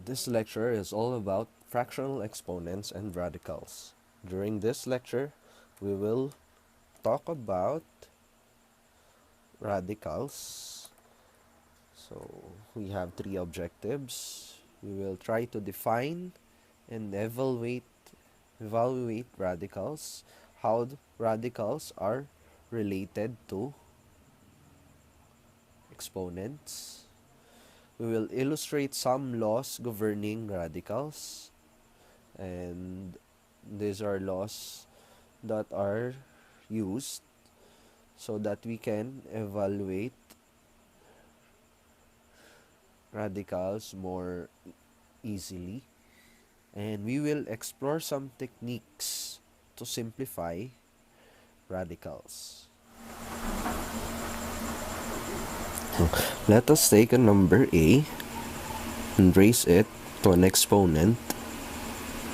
This lecture is all about fractional exponents and radicals. During this lecture, we will talk about radicals. So, we have three objectives. We will try to define and evaluate radicals, how radicals are related to exponents. We will illustrate some laws governing radicals, and these are laws that are used so that we can evaluate radicals more easily. And we will explore some techniques to simplify radicals. Let us take a number a and raise it to an exponent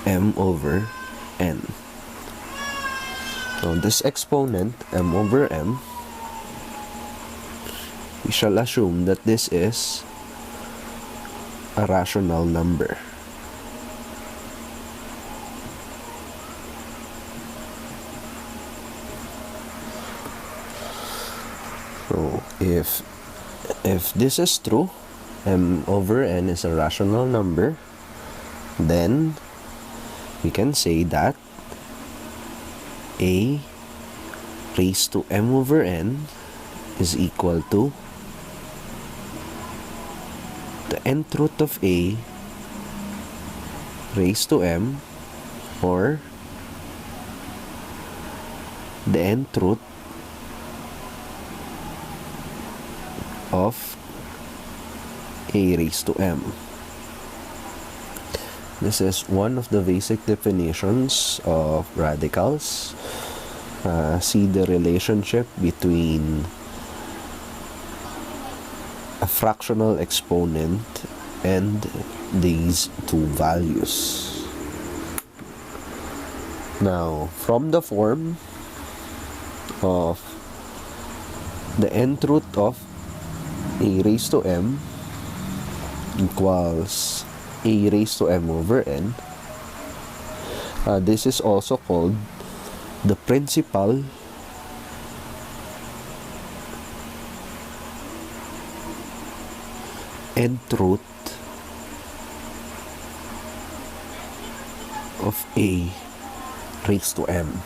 m over n. Now this exponent m over m, we shall assume that this is a rational number. So if this is true, m over n is a rational number, then we can say that a raised to m over n is equal to the nth root of a raised to m, or the nth root of a raised to m. This is one of the basic definitions of radicals. See the relationship between a fractional exponent and these two values. Now, from the form of the nth root of a raised to m equals a raised to m over n, this is also called the principal nth root of a raised to m.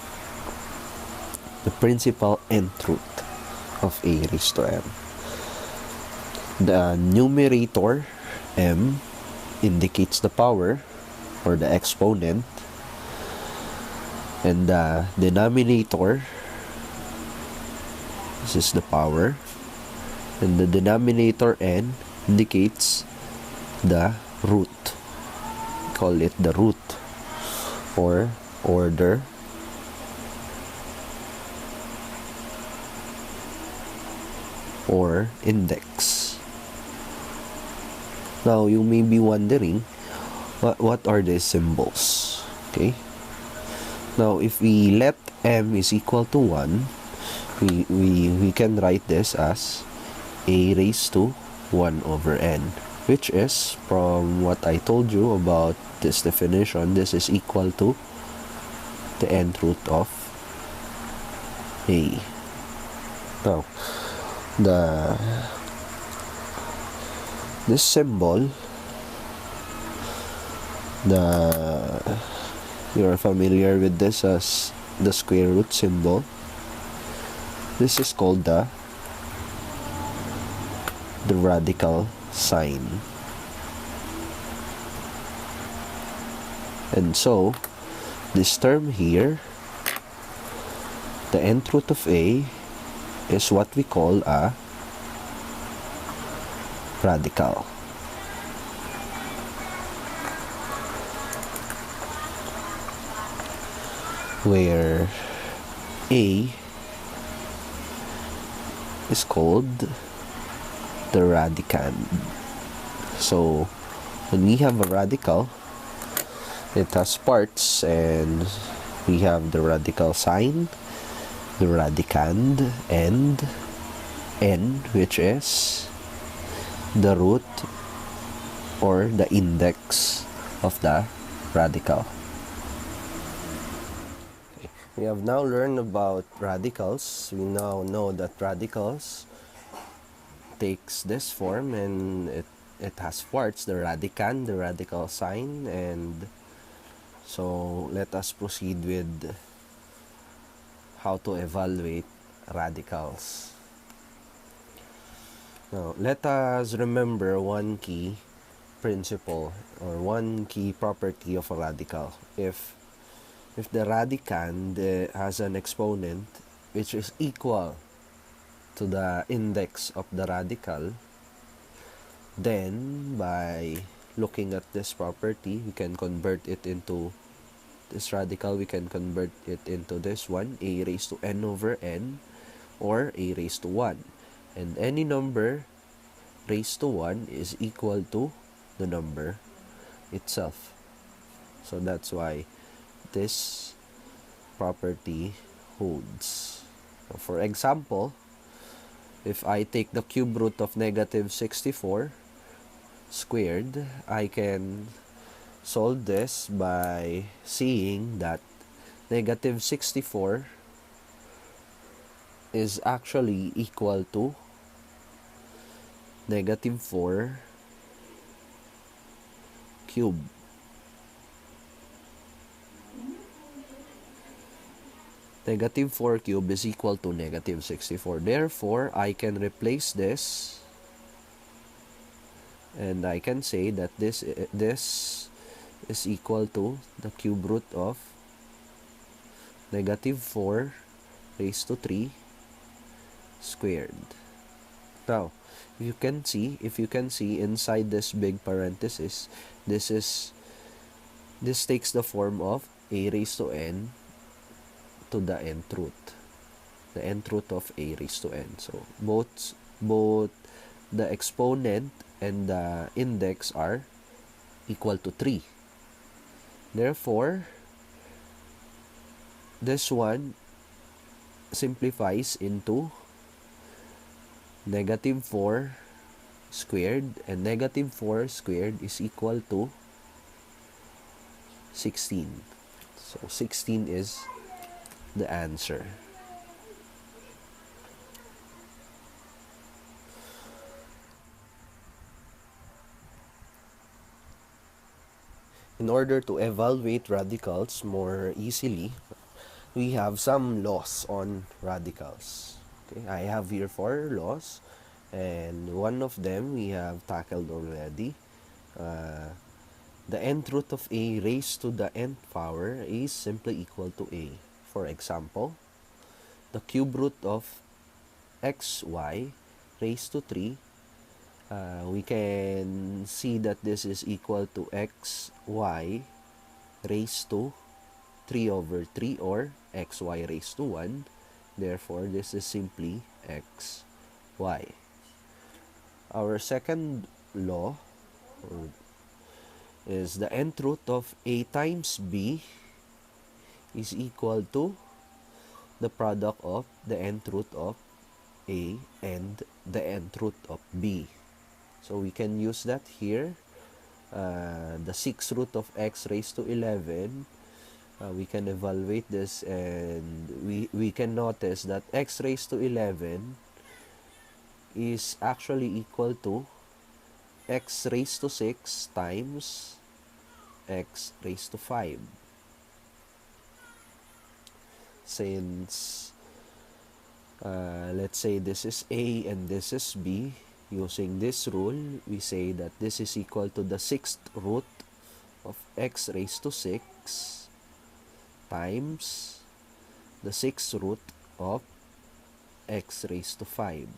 The principal nth root of a raised to m. The numerator m indicates the power or the exponent, and the denominator, this is the power, and the denominator n indicates the root. Call it the root or order or index. Now, you may be wondering, what are these symbols? Okay. Now, if we let m is equal to 1, we can write this as a raised to 1 over n, which is, from what I told you about this definition, this is equal to the nth root of a. Now, this symbol, you're familiar with this as the square root symbol. This is called the radical sign. And so, this term here, the nth root of a, is what we call a radical. Where a is called the radicand. So, when we have a radical, it has parts, and we have the radical sign, the radicand, and n, which is the root or the index of the radical. Okay. We have now learned about radicals. We now know that radicals takes this form, and it has parts, the radicand, the radical sign, and so let us proceed with how to evaluate radicals. Now, let us remember one key principle or one key property of a radical. If the radicand has an exponent which is equal to the index of the radical, then by looking at this property, we can convert it into this radical, we can convert it into this one, a raised to n over n, or a raised to 1. And any number raised to 1 is equal to the number itself. So that's why this property holds. So for example, if I take the cube root of negative 64 squared, I can solve this by seeing that negative 64 is actually equal to negative 4 cube. Negative 4 cube is equal to negative 64. Therefore, I can replace this and I can say that this is equal to the cube root of negative 4 raised to 3 squared. Now, if you can see inside this big parenthesis, this takes the form of a raised to n to the nth root. The nth root of a raised to n. So both the exponent and the index are equal to 3. Therefore, this one simplifies into negative 4 squared, and negative 4 squared is equal to 16. So 16 is the answer. In order to evaluate radicals more easily, we have some laws on radicals. Okay, I have here 4 laws, and one of them we have tackled already. The nth root of a raised to the nth power is simply equal to a. For example, the cube root of xy raised to 3, we can see that this is equal to xy raised to 3 over 3, or xy raised to 1. Therefore, this is simply xy. Our second law is the nth root of a times b is equal to the product of the nth root of a and the nth root of b. So we can use that here. The 6th root of x raised to 11, we can evaluate this, and we can notice that x raised to 11 is actually equal to x raised to 6 times x raised to 5. Since let's say this is a and this is b, using this rule, we say that this is equal to the 6th root of x raised to 6 times the 6th root of x raised to 5.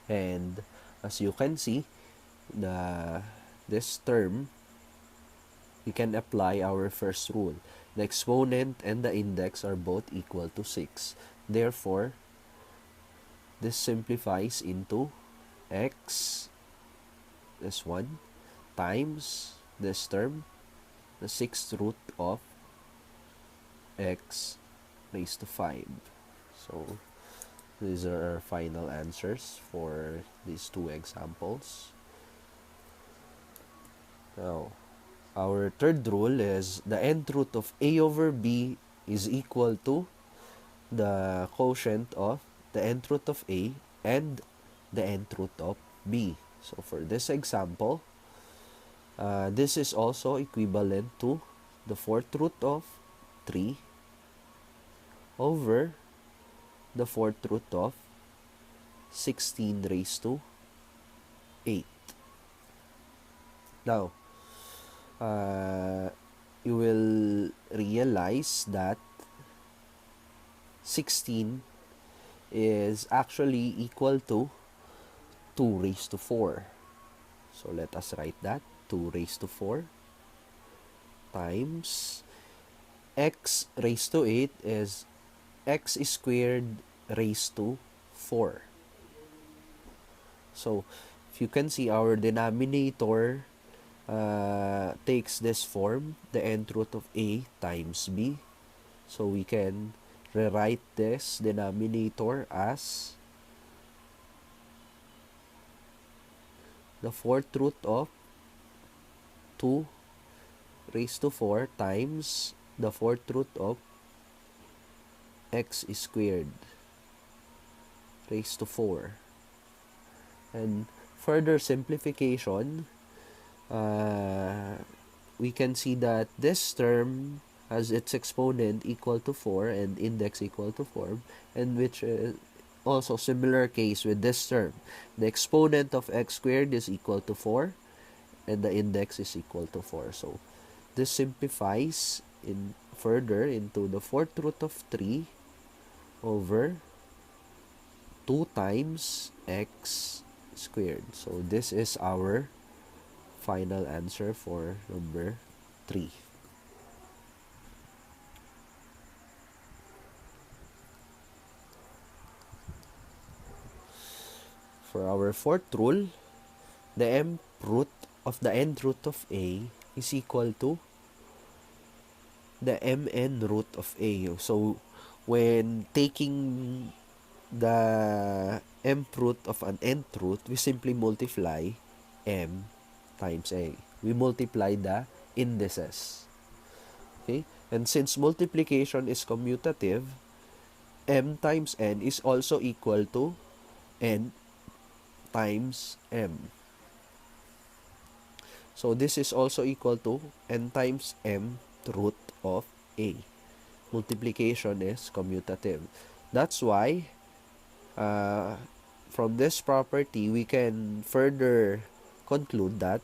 And as you can see, this term, we can apply our first rule. The exponent and the index are both equal to 6. Therefore, this simplifies into x, this one, times this term, the 6th root of x raised to 5. So, these are our final answers for these 2 examples. Now, our third rule is the nth root of a over b is equal to the quotient of the nth root of a and the nth root of b. So for this example, this is also equivalent to the fourth root of 3 over the fourth root of 16 raised to 8. Now, you will realize that 16 is actually equal to 2 raised to 4. So let us write that. 2 raised to 4 times x raised to 8 is x squared raised to 4. So, if you can see, our denominator takes this form, the nth root of a times b. So, we can rewrite this denominator as the fourth root of 2 raised to 4 times the fourth root of x squared raised to 4. And further simplification, we can see that this term has its exponent equal to 4 and index equal to 4, and which is also similar case with this term. The exponent of x squared is equal to 4 and the index is equal to 4. So this simplifies in further into the fourth root of 3 over 2 times x squared. So this is our final answer for number 3. For our fourth rule, the m root of the nth root of a is equal to the mn root of a. So when taking the mth root of an nth root, we simply multiply m times a. We multiply the indices. Okay? And since multiplication is commutative, m times n is also equal to n times m. So this is also equal to n times m root of a. Multiplication is commutative. That's why from this property, we can further conclude that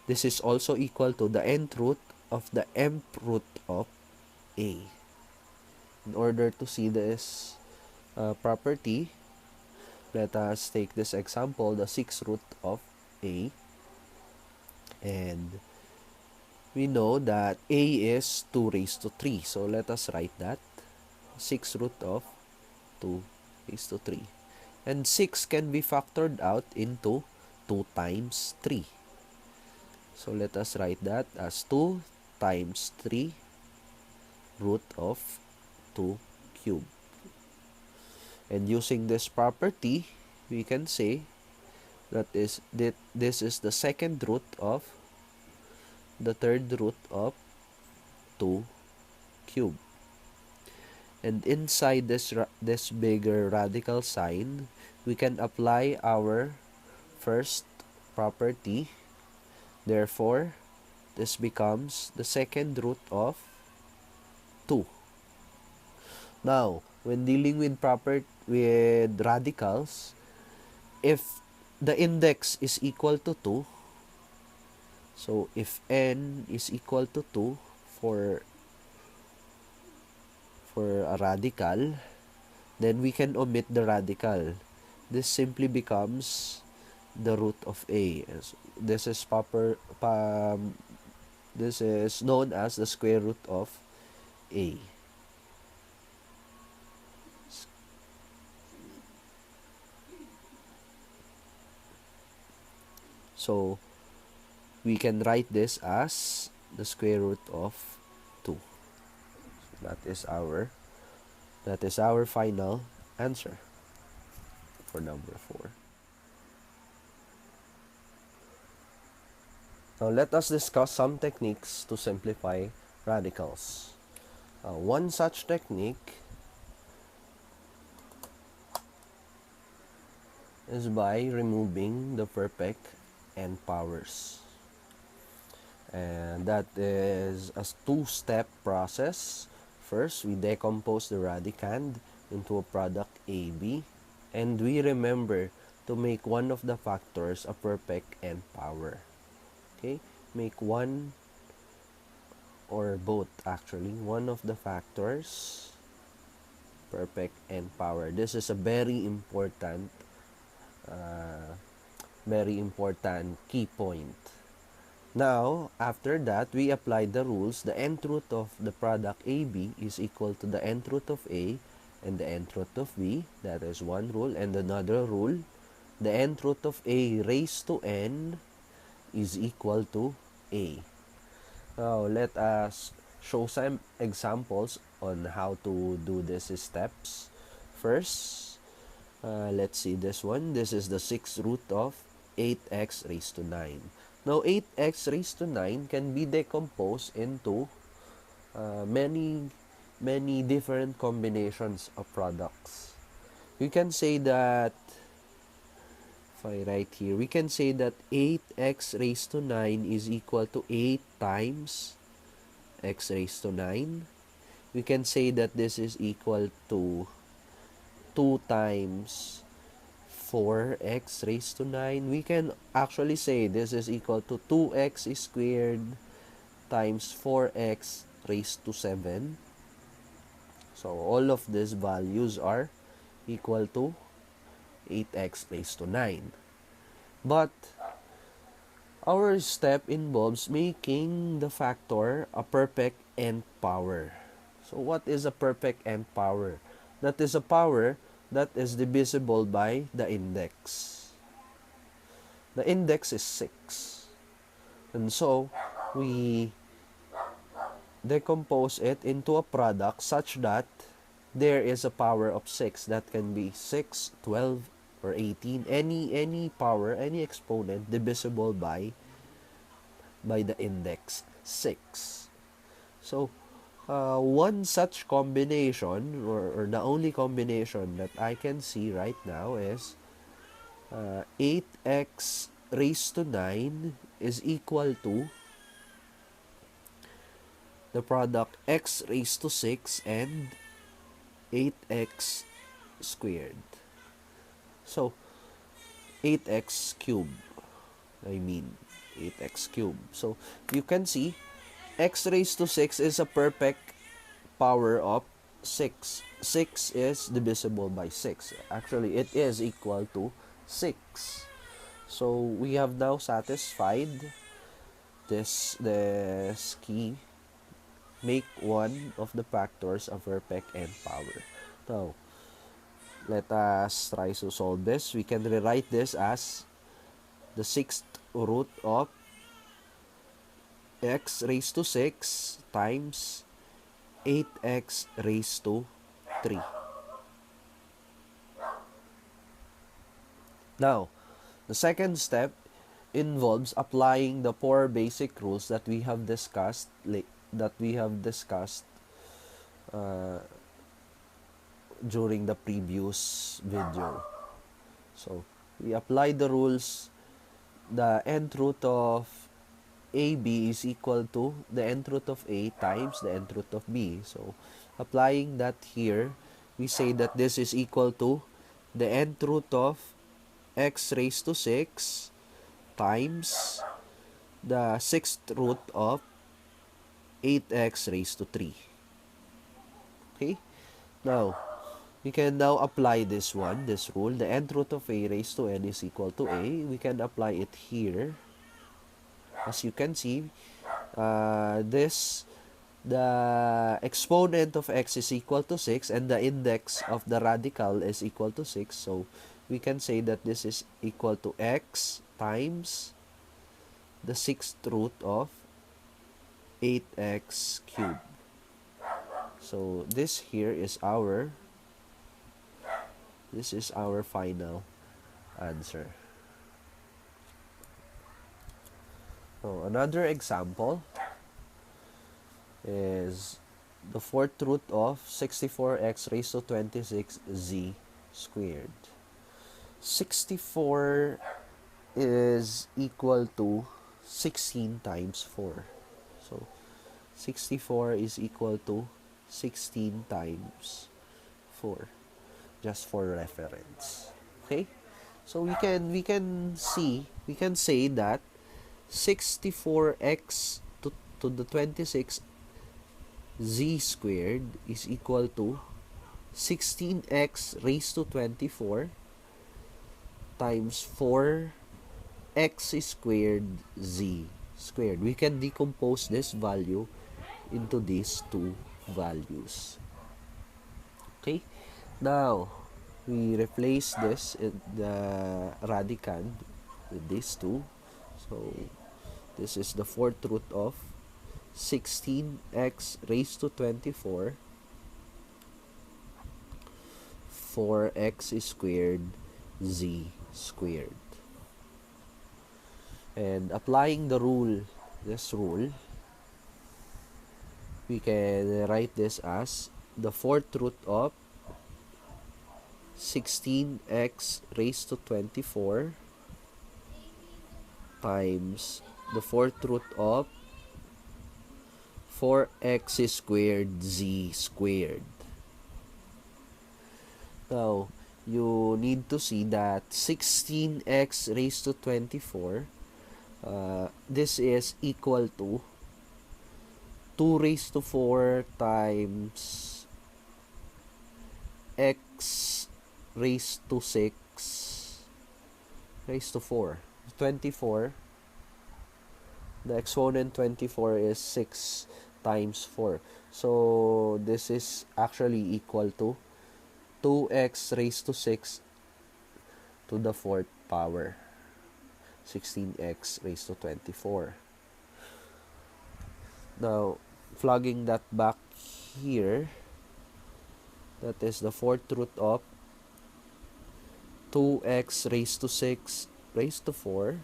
this is also equal to the nth root of the mth root of a. In order to see this property, let us take this example, the 6th root of a. And we know that a is 2 raised to 3. So let us write that. 6th root of 2 raised to 3. And 6 can be factored out into 2 times 3. So let us write that as 2 times 3 root of 2 cubed. And using this property, we can say that this is the second root of the third root of 2 cubed. And inside this bigger radical sign, we can apply our first property. Therefore, this becomes the second root of 2. Now, when dealing with radicals, if the index is equal to 2, so if n is equal to 2 for a radical, then we can omit the radical. This simply becomes the root of a. This is this is known as the square root of a. So we can write this as the square root of 2. That is our final answer for number 4. Now let us discuss some techniques to simplify radicals. One such technique is by removing the perfect and powers. And that is a two-step process. First, we decompose the radicand into a product AB, and we remember to make one of the factors a perfect and power. Okay, make one or both, actually, one of the factors perfect and power. This is a uh, very important key point. Now, after that, we apply the rules. The nth root of the product AB is equal to the nth root of A and the nth root of B. That is one rule. And another rule, the nth root of A raised to n is equal to A. Now, let us show some examples on how to do these steps. First, let's see this one. This is the sixth root of 8x raised to 9. Now, 8x raised to 9 can be decomposed into many different combinations of products. We can say that, if I write here, we can say that 8x raised to 9 is equal to 8 times x raised to 9. We can say that this is equal to 2 times 4x raised to 9. We can actually say this is equal to 2x squared times 4x raised to 7. So all of these values are equal to 8x raised to 9. But our step involves making the factor a perfect nth power. So what is a perfect nth power? That is a power that is divisible by the index. The index is 6. And so, we decompose it into a product such that there is a power of 6. That can be 6, 12, or 18. Any power, any exponent divisible by the index 6. So, one such combination, or the only combination that I can see right now is 8x raised to 9 is equal to the product x raised to 6 and 8x squared. So, 8x cubed. I mean, 8x cubed. So, you can see x raised to 6 is a perfect power of 6. 6 is divisible by 6. Actually, it is equal to 6. So, we have now satisfied this key. Make one of the factors a perfect nth power. Now, let us try to solve this. We can rewrite this as the sixth root of x raised to 6 times 8x raised to 3. Now, the second step involves applying the four basic rules that we have discussed uh, during the previous video. So, we apply the rules. The nth root of AB is equal to the nth root of A times the nth root of B. So, applying that here, we say that this is equal to the nth root of x raised to 6 times the sixth root of 8x raised to 3. Okay? Now, we can now apply this rule. The nth root of A raised to n is equal to A. We can apply it here. As you can see, the exponent of x is equal to 6 and the index of the radical is equal to 6. So, we can say that this is equal to x times the sixth root of 8x cubed. So, this is our final answer. So another example is the fourth root of 64x raised to 26z squared. 64 is equal to 16 times 4. So 64 is equal to 16 times 4, just for reference. Okay? So we can say that 64x to the 26 z squared is equal to 16x raised to 24 times 4x squared z squared. We can decompose this value into these two values. Okay? Now, we replace this in the radicand with these two. So, this is the fourth root of 16x raised to 24 4x squared z squared. And applying the rule, this rule, we can write this as the fourth root of 16x raised to 24 times the fourth root of 4x squared z squared. Now, you need to see that 16x raised to 24, this is equal to 2 raised to 4 times x raised to 6 raised to 4. 24, the exponent 24 is 6 times 4. So, this is actually equal to 2x raised to 6 to the 4th power. 16x raised to 24. Now, plugging that back here, that is the fourth root of 2x raised to 6 raised to 4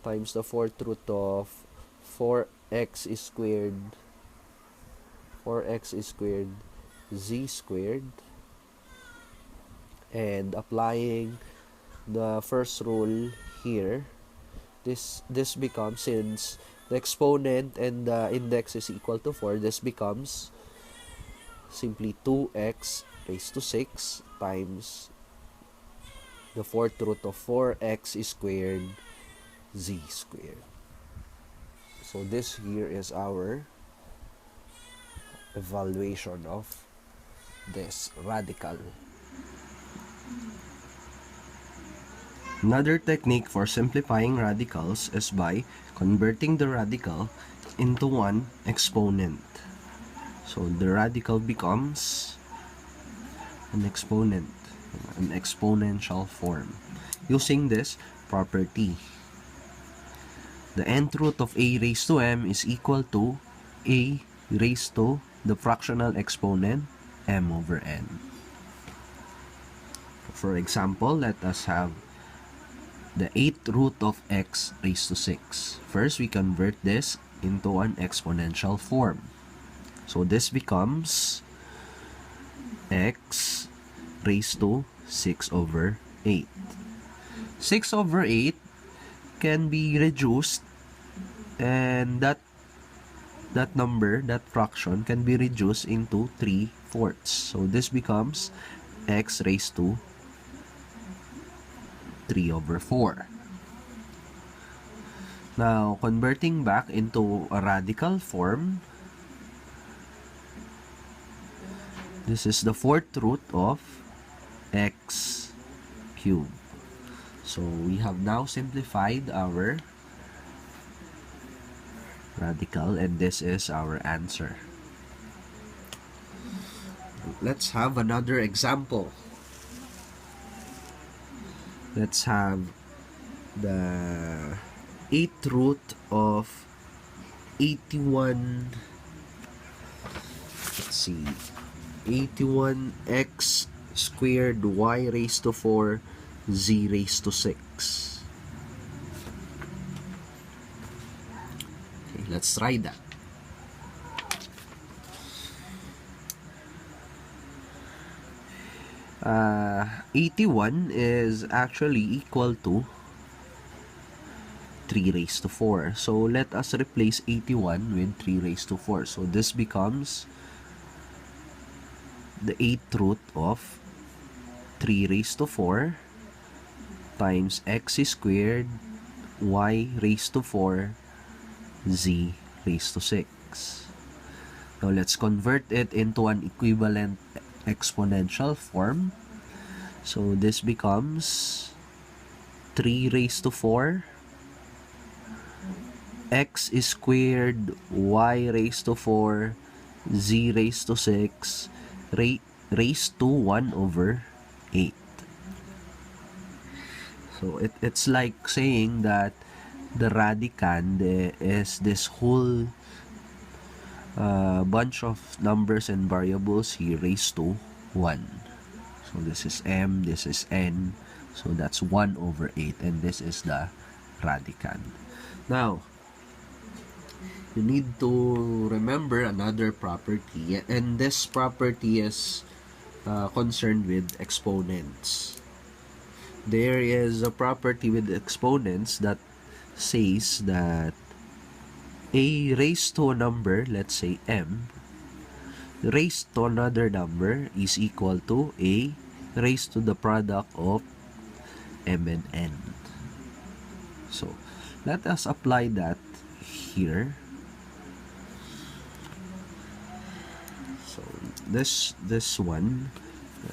times the fourth root of 4x squared z squared, and applying the first rule here, this becomes, since the exponent and the index is equal to 4, this becomes simply 2x raised to 6 times the fourth root of 4x squared z squared. So this here is our evaluation of this radical. Another technique for simplifying radicals is by converting the radical into one exponent. So the radical becomes an exponent, an exponential form, using this property. The nth root of a raised to m is equal to a raised to the fractional exponent m over n. For example, let us have the 8th root of x raised to 6. First, we convert this into an exponential form. So this becomes x raised to 6 over 8. 6 over 8 can be reduced, and that number, that fraction, can be reduced into 3/4. So this becomes x raised to 3 over 4. Now, converting back into a radical form, this is the fourth root of x cubed. So we have now simplified our radical, and this is our answer. Let's have another example. Let's have the 8th root of 81. Let's see. 81x squared y raised to 4 z raised to 6. let's try that. Uh, 81 is actually equal to 3 raised to 4. So let us replace 81 with 3 raised to 4. So this becomes the 8th root of 3 raised to 4 times x squared y raised to 4 z raised to 6. Now let's convert it into an equivalent exponential form. So this becomes 3 raised to 4 x squared y raised to 4 z raised to 6 raised to 1 over 8. So it's like saying that the radicand is this whole bunch of numbers and variables here raised to 1. So this is m, this is n, so that's 1 over 8, and this is the radicand. Now, you need to remember another property, and this property is concerned with exponents. There is a property with exponents that says that a raised to a number, let's say m, raised to another number is equal to a raised to the product of m and n. So let us apply that here. So this one,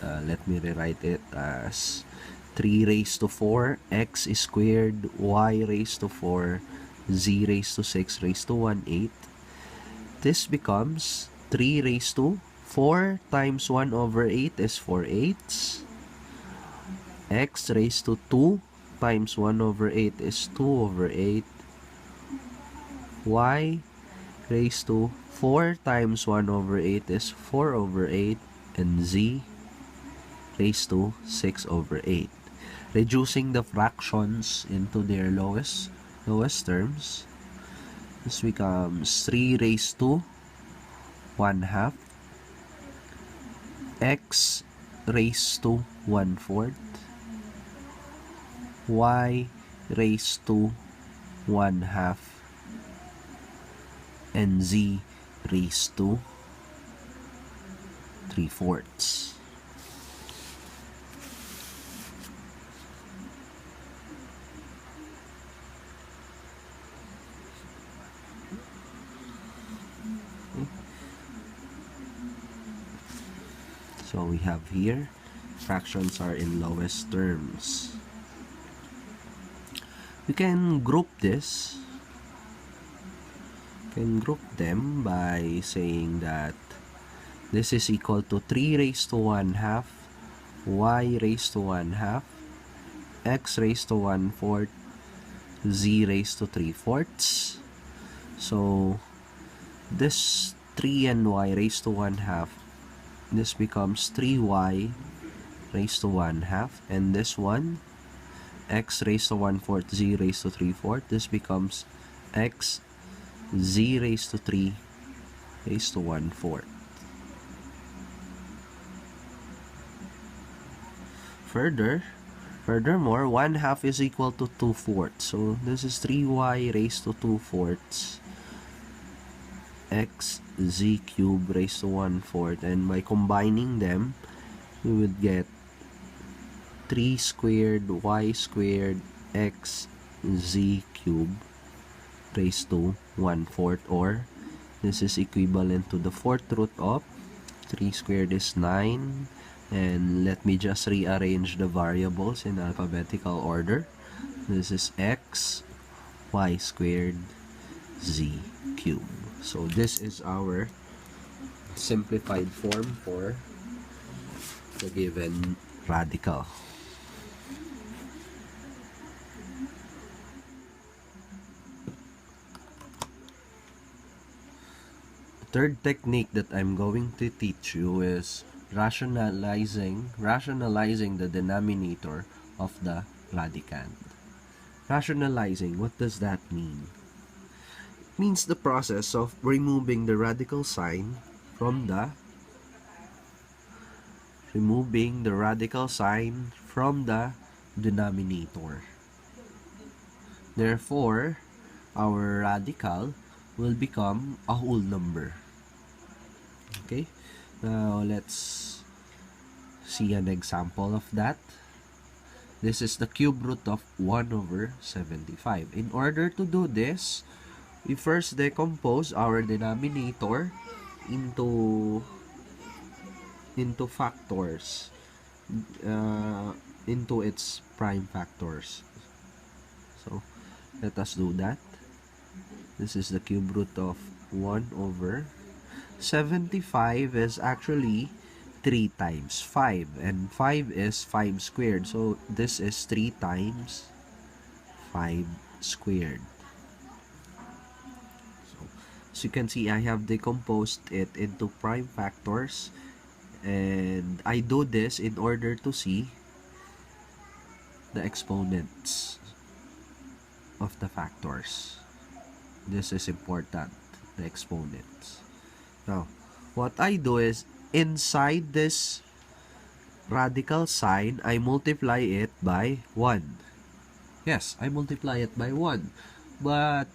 let me rewrite it as 3 raised to 4 x squared y raised to 4 z raised to 6 raised to 1 8. This becomes 3 raised to 4 times 1 over 8 is 4 eighths. X raised to 2 times 1 over 8 is 2 over 8. Y raised to 4 times 1 over 8 is 4 over 8. And z raised to 6 over 8. Reducing the fractions into their lowest terms, this becomes 3 raised to 1 half x raised to 1/4 y raised to 1/2 and z raised to 3/4. So we have here, fractions are in lowest terms. We can group this. We can group them by saying that this is equal to 3 raised to 1/2, y raised to 1/2, x raised to 1/4, z raised to 3/4. So this 3 and y raised to 1/2, this becomes 3y raised to 1/2, and this one, x raised to 1/4, z raised to 3/4, this becomes x z raised to 3 raised to 1/4. Furthermore, 1/2 is equal to 2/4, so this is 3y raised to 2/4 x z cubed raised to 1/4, and by combining them we would get 3 squared y squared x z cubed raised to 1/4, or this is equivalent to the 4th root of 3 squared is 9, and let me just rearrange the variables in alphabetical order. This is x y squared z cubed. So this is our simplified form for the given radical. The third technique that I'm going to teach you is rationalizing the denominator of the radicand. Rationalizing, what does that mean? means the process of removing the radical sign from the denominator. Therefore, our radical will become a whole number. Okay, now let's see an example of that. This is the cube root of 1 over 75. In order to do this, we first decompose our denominator into factors, into its prime factors. So let us do that. This is the cube root of 1 over 75 is actually 3 times 5, and 5 is 5 squared. So this is 3 times 5 squared. So as you can see, I have decomposed it into prime factors, and I do this in order to see the exponents of the factors. This is important, the exponents. Now, what I do is, inside this radical sign, I multiply it by 1. Yes, I multiply it by 1. But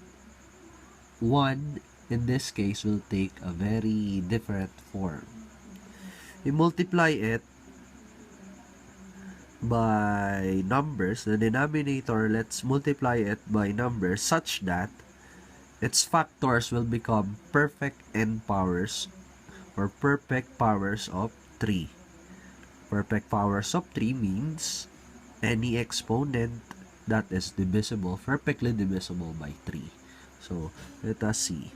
1, in this case, will take a very different form. We multiply it by numbers. The denominator, let's multiply it by numbers such that its factors will become perfect n powers, or perfect powers of 3. Perfect powers of 3 means any exponent that is divisible, perfectly divisible by 3. So let us see.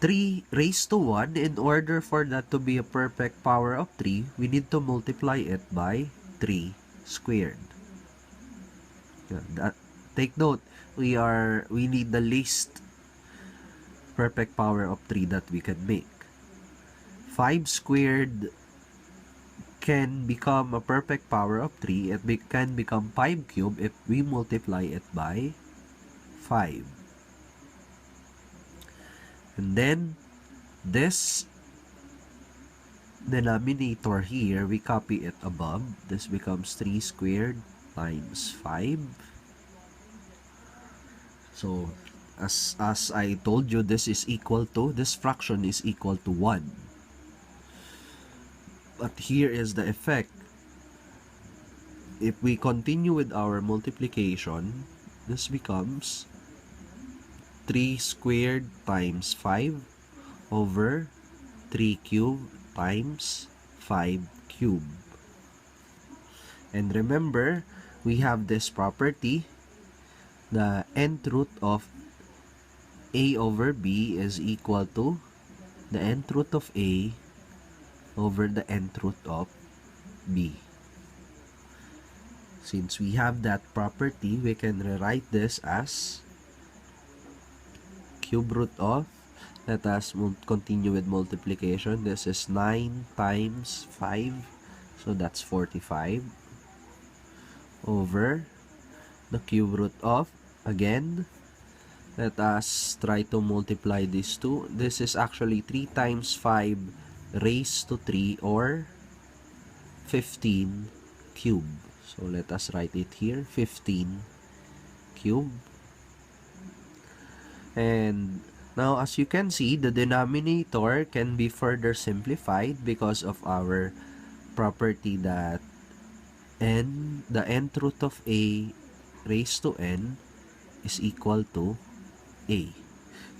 3 raised to 1, in order for that to be a perfect power of 3, we need to multiply it by 3 squared. Take note, we need the least perfect power of 3 that we can make. 5 squared can become a perfect power of 3. It can become 5 cubed if we multiply it by 5. And then this denominator here, we copy it above. This becomes 3 squared times 5. So as I told you, this fraction is equal to 1. But here is the effect. If we continue with our multiplication, this becomes 3 squared times 5 over 3 cubed times 5 cubed. And remember, we have this property. The nth root of a over b is equal to the nth root of a over the nth root of b. Since we have that property, we can rewrite this as cube root of, let us continue with multiplication. This is 9 times 5, so that's 45, over the cube root of, again, let us try to multiply these two. This is actually 3 times 5 raised to 3, or 15 cube. So let us write it here, 15 cube. And now, as you can see, the denominator can be further simplified because of our property that the nth root of a raised to n is equal to a.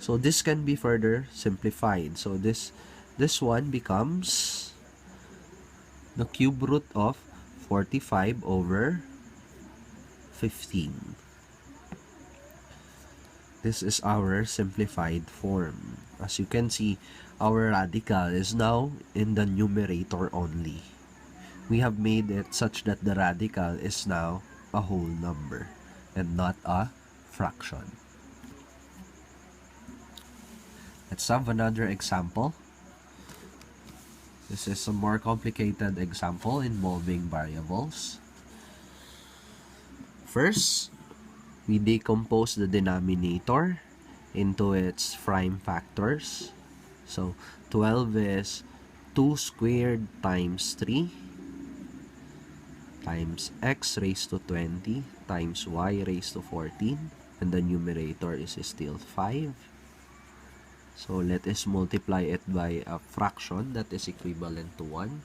So this can be further simplified. So this one becomes the cube root of 45 over 15. This is our simplified form. As you can see, our radical is now in the numerator only. We have made it such that the radical is now a whole number and not a fraction. Let's have another example. This is a more complicated example involving variables. First, we decompose the denominator into its prime factors. So 12 is 2 squared times 3 times x raised to 20 times y raised to 14, and the numerator is still 5. So let us multiply it by a fraction that is equivalent to 1.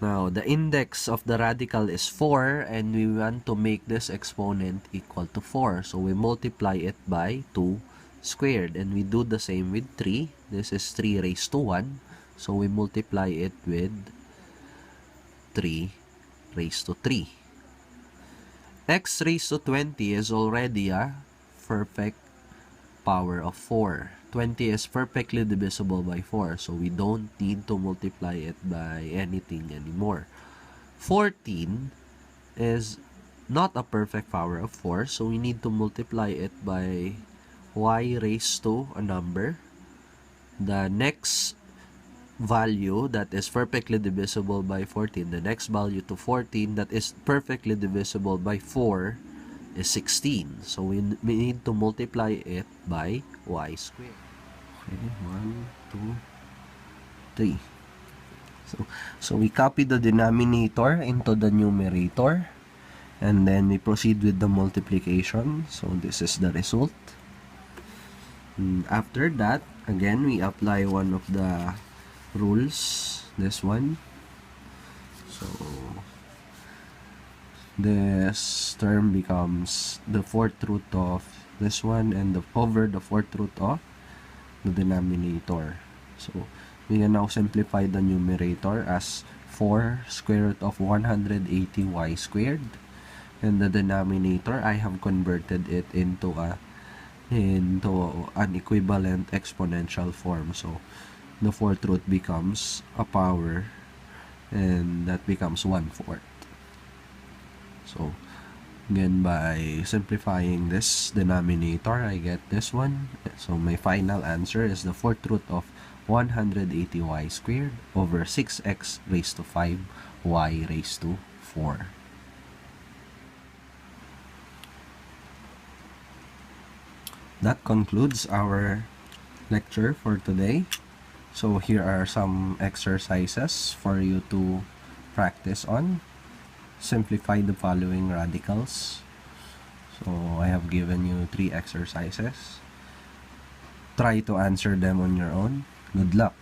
Now, the index of the radical is 4, and we want to make this exponent equal to 4. So we multiply it by 2 squared, and we do the same with 3. This is 3 raised to 1. So we multiply it with 3 raised to 3. X raised to 20 is already a perfect power of 4. 20 is perfectly divisible by 4, so we don't need to multiply it by anything anymore. 14 is not a perfect power of 4, so we need to multiply it by y raised to a number. The next value that is perfectly divisible by 14, the next value to 14 that is perfectly divisible by 4 is 16. So we need to multiply it by y squared. Okay, 1, 2, 3. So we copy the denominator into the numerator, and then we proceed with the multiplication. So this is the result. And after that, again, we apply one of the rules, this one. So this term becomes the fourth root of this one, and over the fourth root of the denominator. So we can now simplify the numerator as 4 square root of 180y squared, and the denominator, I have converted it into an equivalent exponential form. So the fourth root becomes a power, and that becomes 1/4. So again, by simplifying this denominator, I get this one. So my final answer is the fourth root of 180y squared over 6x raised to 5 y raised to 4. That concludes our lecture for today. So here are some exercises for you to practice on. Simplify the following radicals. So I have given you 3 exercises. Try to answer them on your own. Good luck.